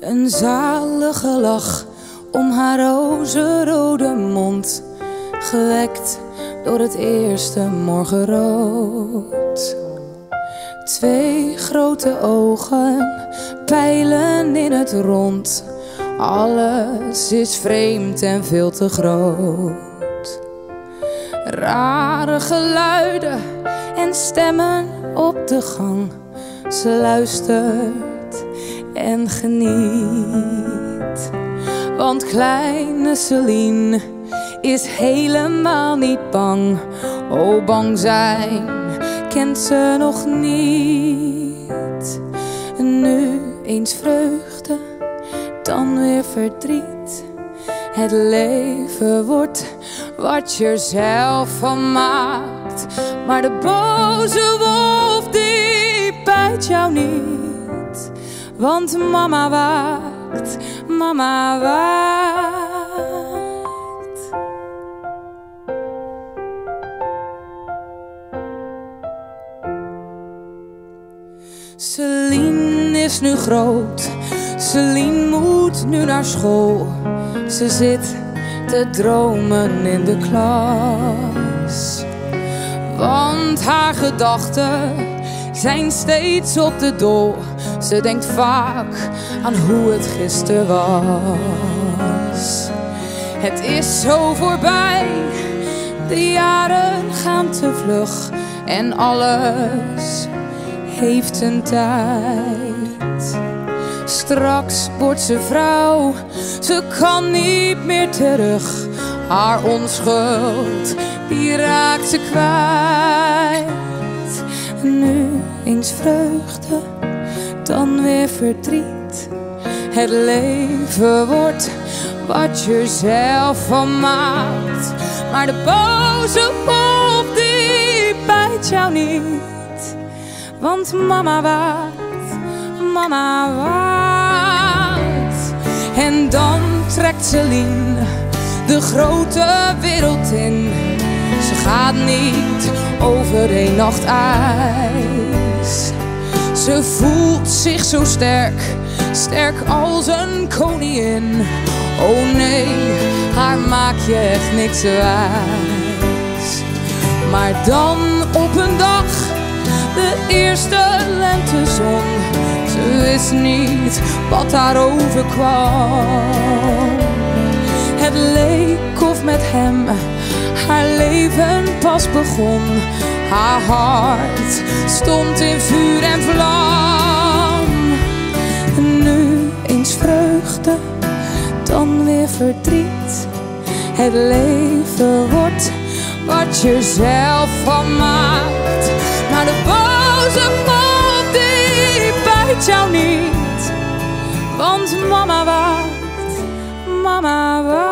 Een zalige lach om haar rozenrode mond, gewekt door het eerste morgenrood. 2 grote ogen peilen in het rond, alles is vreemd en veel te groot. Rare geluiden en stemmen op de gang, ze luistert en geniet. Want kleine Celine is helemaal niet bang. Oh, bang zijn kent ze nog niet. Nu eens vreugde, dan weer verdriet. Het leven wordt wat je er zelf van maakt. Maar de boze wolf die bijt jou niet. Want mama waakt, mama waakt. Celine is nu groot, Celine moet nu naar school. Ze zit te dromen in de klas. Want haar gedachten zijn steeds op de dol. Ze denkt vaak aan hoe het gisteren was. Het is zo voorbij, de jaren gaan te vlug. En alles heeft een tijd. Straks wordt ze vrouw, ze kan niet meer terug. Haar onschuld, die raakt ze kwijt. Nu eens vreugde, dan weer verdriet. Het leven wordt wat je er zelf van maakt. Maar de boze wolf die bijt jou niet. Want mama waakt, mama waakt. En dan trekt Celine de grote wereld in. Ze gaat niet over 1 nacht ijs. Ze voelt zich zo sterk, sterk als een koningin. Oh nee, haar maak je echt niks wijs. Maar dan op een dag, de eerste lentezon, ze wist niet wat haar overkwam. Het leek of met hem haar leven pas begon. Haar hart stond in vuur en vlam. Nu eens vreugde, dan weer verdriet. Het leven wordt wat je er zelf van maakt. Maar de boze wolf die bijt jou niet. Want mama waakt, mama waakt.